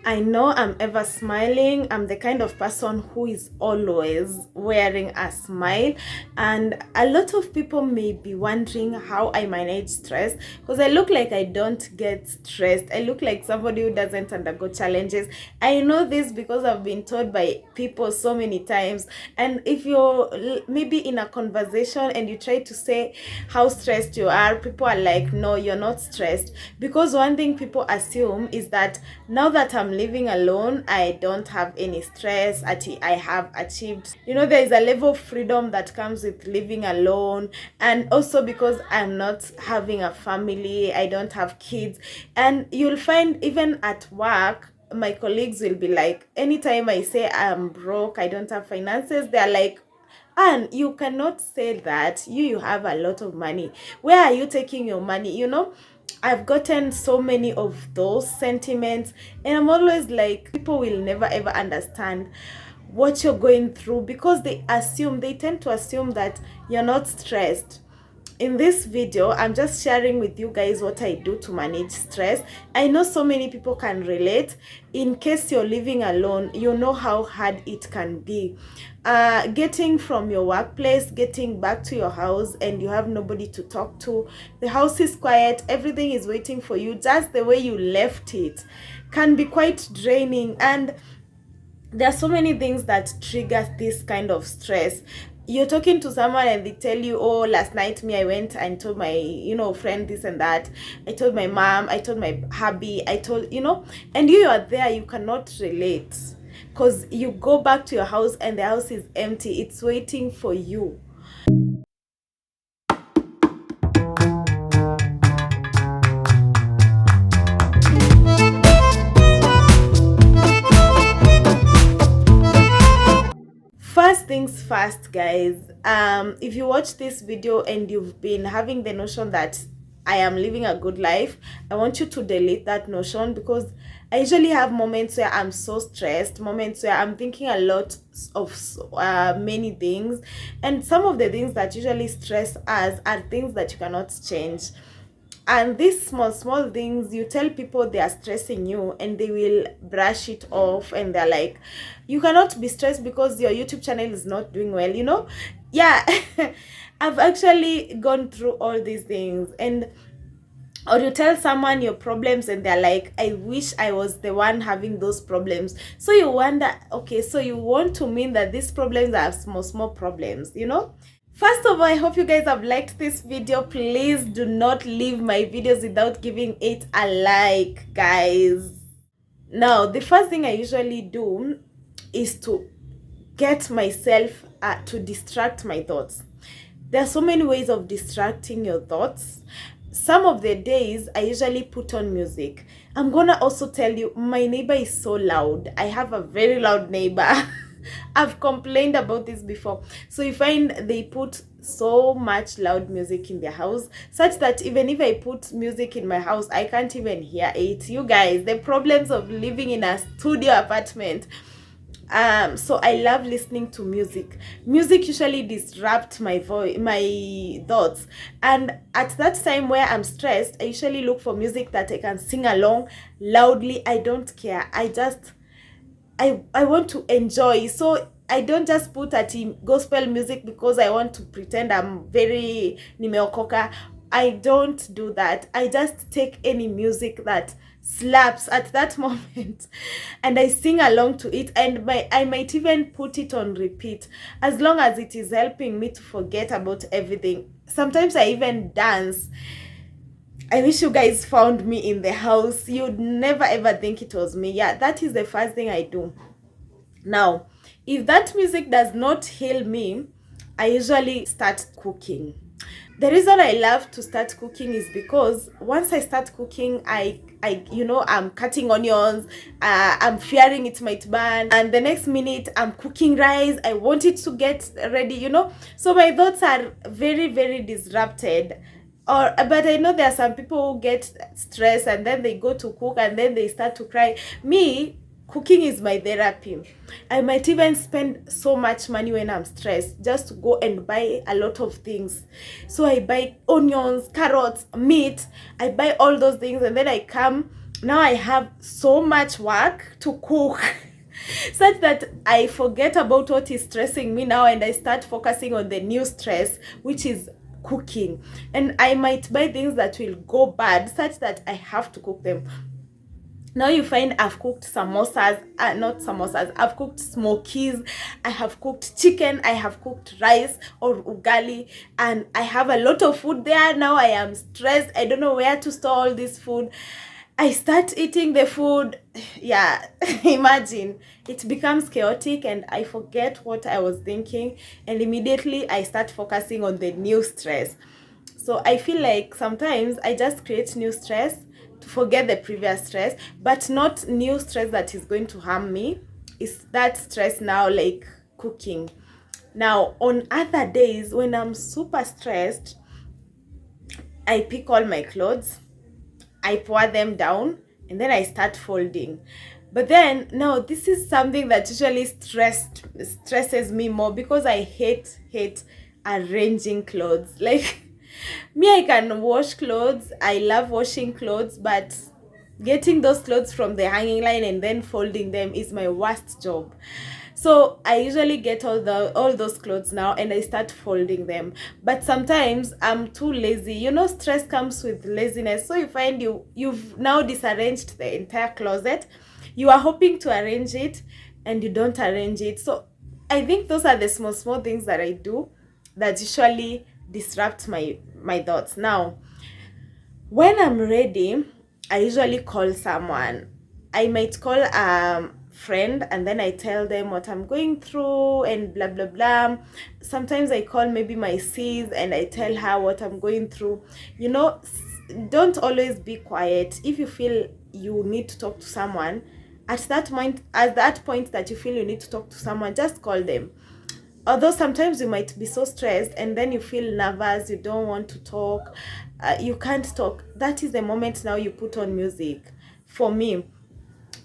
I know I'm ever smiling. I'm the kind of person who is always wearing a smile. And a lot of people may be wondering how I manage stress because I look like I don't get stressed. I look like somebody who doesn't undergo challenges. I know this because I've been told by people so many times. And if you're maybe in a conversation and you try to say how stressed you are, people are like, no, you're not stressed. Because one thing people assume is that now that I'm living alone, I don't have any stress. I have achieved, there is a level of freedom that comes with living alone. And also because I'm not having a family, I don't have kids. And you'll find even at work, my colleagues will be like, anytime I say I'm broke, I don't have finances, they're like, and you cannot say that you have a lot of money. Where are you taking your money? I've gotten so many of those sentiments, and I'm always like, people will never ever understand what you're going through because they tend to assume that you're not stressed. In this video, I'm just sharing with you guys what I do to manage stress. I know so many people can relate. In case you're living alone, you know how hard it can be. Getting from your workplace, getting back to your house, and you have nobody to talk to. The house is quiet, everything is waiting for you just the way you left it, can be quite draining. And there are so many things that trigger this kind of stress. You're talking to someone and they tell you, oh, last night I went and told my friend this and that. I told my mom, I told my hubby, I told and you are there, you cannot relate because you go back to your house and the house is empty, it's waiting for you. First things first, guys. If you watch this video and you've been having the notion that I am living a good life, I want you to delete that notion, because I usually have moments where I'm so stressed, moments where I'm thinking a lot of many things, and some of the things that usually stress us are things that you cannot change. And these small things, you tell people they are stressing you and they will brush it off, and they're like, you cannot be stressed because your YouTube channel is not doing well. Yeah. I've actually gone through all these things. And or you tell someone your problems and they're like, I wish I was the one having those problems. So you wonder, okay, so you want to mean that these problems are small problems. First of all, I hope you guys have liked this video. Please do not leave my videos without giving it a like, guys. Now, the first thing I usually do is to get myself to distract my thoughts. There are so many ways of distracting your thoughts. Some of the days, I usually put on music. I'm gonna also tell you, my neighbor is so loud. I have a very loud neighbor. I've complained about this before. So you find they put so much loud music in their house, such that even if I put music in my house, I can't even hear it. You guys, the problems of living in a studio apartment. So I love listening to music. Music usually disrupts my voice, my thoughts. And at that time where I'm stressed, I usually look for music that I can sing along loudly. I don't care. I want to enjoy. So I don't just put a gospel music because I want to pretend I'm very nimeokoka. I don't do that. I just take any music that slaps at that moment and I sing along to it, and I might even put it on repeat, as long as it is helping me to forget about everything. Sometimes I even dance. I wish you guys found me in the house. You'd never ever think it was me. Yeah, that is the first thing I do. Now, if that music does not heal me, I usually start cooking. The reason I love to start cooking is because once I start cooking, I'm cutting onions, I'm fearing it might burn, and the next minute I'm cooking rice. I want it to get ready. So my thoughts are very, very disrupted. But I know there are some people who get stressed and then they go to cook and then they start to cry. Me, cooking is my therapy. I might even spend so much money when I'm stressed just to go and buy a lot of things. So I buy onions, carrots, meat. I buy all those things and then I come now I have so much work to cook such that I forget about what is stressing me now, and I start focusing on the new stress, which is cooking. And I might buy things that will go bad such that I have to cook them. Now you find I've cooked samosas, not samosas, I've cooked smokies, I have cooked chicken, I have cooked rice or ugali, and I have a lot of food there. Now I am stressed, I don't know where to store all this food. I start eating the food. Yeah, imagine. It becomes chaotic and I forget what I was thinking, and immediately I start focusing on the new stress. So I feel like sometimes I just create new stress to forget the previous stress, but not new stress that is going to harm me. It's that stress now, like cooking. Now, on other days when I'm super stressed, I pick all my clothes, I pour them down, and then I start folding. But then, no, this is something that usually stresses me more, because I hate arranging clothes. Like, me, I can wash clothes. I love washing clothes, but getting those clothes from the hanging line and then folding them is my worst job. So I usually get all those clothes now and I start folding them. But sometimes I'm too lazy. You know, stress comes with laziness. So you find you've now disarranged the entire closet. You are hoping to arrange it and you don't arrange it. So I think those are the small things that I do that usually disrupt my thoughts. Now, when I'm ready, I usually call someone. I might call friend, and then I tell them what I'm going through and blah blah blah. Sometimes I call maybe my sis and I tell her what I'm going through. You know, don't always be quiet. If you feel you need to talk to someone, at that point that you feel you need to talk to someone, just call them. Although sometimes you might be so stressed and then you feel nervous, you don't want to talk, you can't talk. That is the moment now you put on music. For me,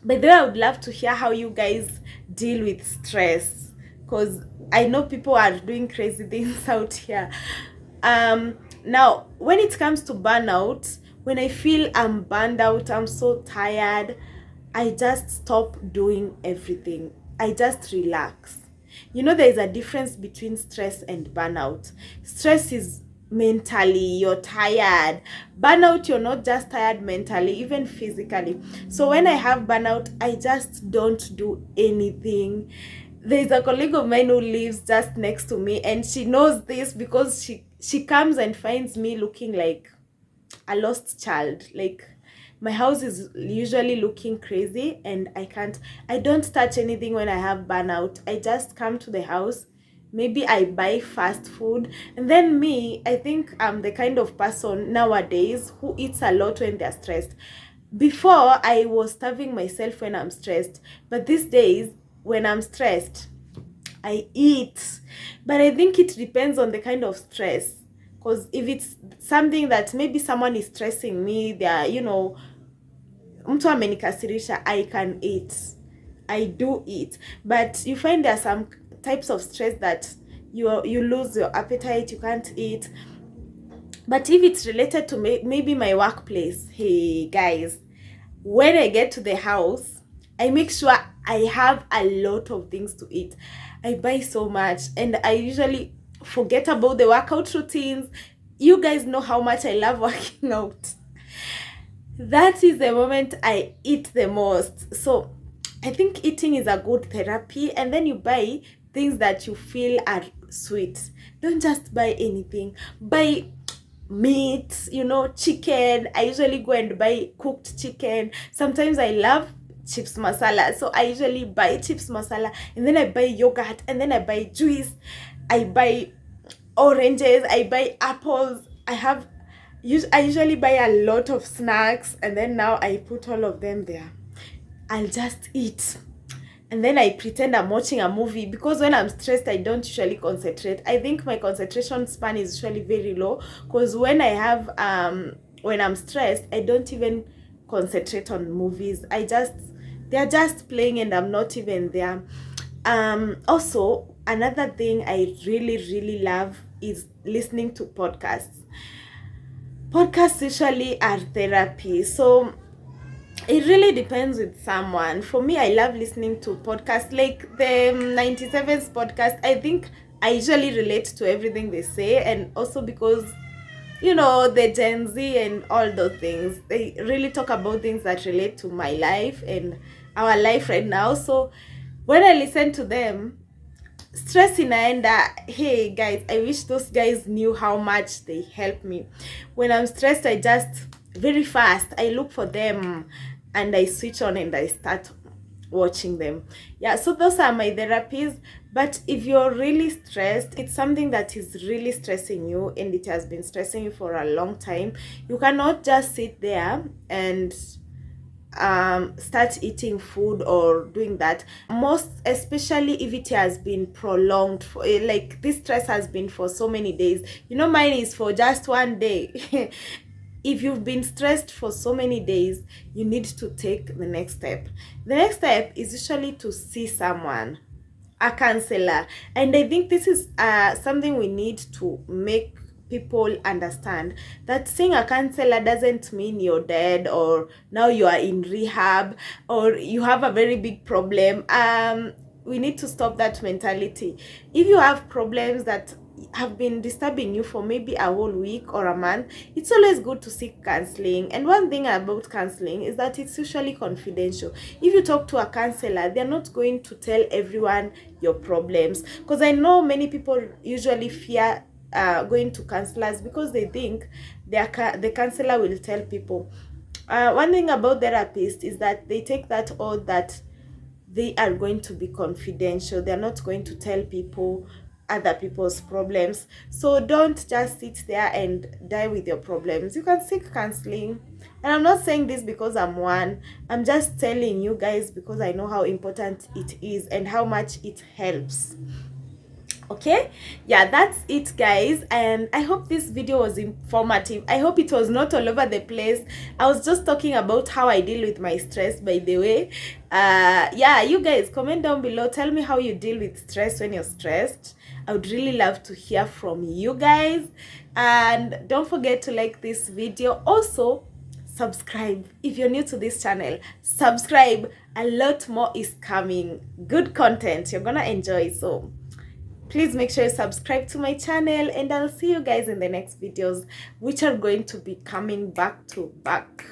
but then I would love to hear how you guys deal with stress, because I know people are doing crazy things out here. Now, when it comes to burnout, when I feel I'm burned out, I'm so tired, I just stop doing everything. I just relax. You know, there is a difference between stress and burnout. Stress is mentally, you're tired. Burnout, you're not just tired mentally, even physically. So when I have burnout, I just don't do anything. There's a colleague of mine who lives just next to me, and she knows this because she comes and finds me looking like a lost child. Like, my house is usually looking crazy and I don't touch anything when I have burnout. I just come to the house, maybe I buy fast food, and then me, I think I'm the kind of person nowadays who eats a lot when they're stressed. Before, I was starving myself when I'm stressed, but these days when I'm stressed, I eat. But I think it depends on the kind of stress. Because if it's something that maybe someone is stressing me, they're, mtu amenikasirisha, I can eat. I do eat. But you find there are some types of stress that you lose your appetite, you can't eat. But if it's related to maybe my workplace, hey guys, when I get to the house, I make sure I have a lot of things to eat. I buy so much, and I usually forget about the workout routines. You guys know how much I love working out. That is the moment I eat the most. So I think eating is a good therapy, and then you buy things that you feel are sweet. Don't just buy anything. Buy meat, chicken. I usually go and buy cooked chicken. Sometimes I love chips masala, so I usually buy chips masala, and then I buy yogurt, and then I buy juice, I buy oranges, I buy apples. I usually buy a lot of snacks, and then now I put all of them there. I'll just eat, and then I pretend I'm watching a movie, because when I'm stressed, I don't usually concentrate. I think my concentration span is usually very low, because when I'm stressed, I don't even concentrate on movies. They're just playing and I'm not even there. Also, another thing I really love is listening to podcasts. Podcasts usually are therapy. So It really depends with someone. For me, I love listening to podcasts like the 97's podcast. I think I usually relate to everything they say, and also because the Gen Z and all those things, they really talk about things that relate to my life and our life right now. So when I listen to them, stress inaenda. Hey guys, I wish those guys knew how much they help me. When I'm stressed, I just very fast I look for them and I switch on and I start watching them. Yeah, so those are my therapies. But if you're really stressed, it's something that is really stressing you and it has been stressing you for a long time, you cannot just sit there and start eating food or doing that. Most especially if it has been prolonged for like this stress has been for so many days. Mine is for just one day. If you've been stressed for so many days, you need to take the next step. The next step is usually to see someone, a counselor. And I think this is something we need to make people understand, that seeing a counselor doesn't mean you're dead or now you are in rehab or you have a very big problem. We need to stop that mentality. If you have problems that have been disturbing you for maybe a whole week or a month, it's always good to seek counseling. And one thing about counseling is that it's usually confidential. If you talk to a counselor, they're not going to tell everyone your problems, because I know many people usually fear going to counselors because they think the counselor will tell people. One thing about therapists is that they take that oath that they are going to be confidential. They're not going to tell people other people's problems. So don't just sit there and die with your problems. You can seek counseling. And I'm not saying this because I'm one. I'm just telling you guys because I know how important it is and how much it helps. Okay, yeah, that's it guys, and I hope this video was informative. I hope it was not all over the place. I was just talking about how I deal with my stress, by the way. Yeah, you guys comment down below, tell me how you deal with stress when you're stressed. I would really love to hear from you guys, and don't forget to like this video. Also subscribe if you're new to this channel. Subscribe, a lot more is coming, good content you're gonna enjoy. So please make sure you subscribe to my channel, and I'll see you guys in the next videos, which are going to be coming back to back.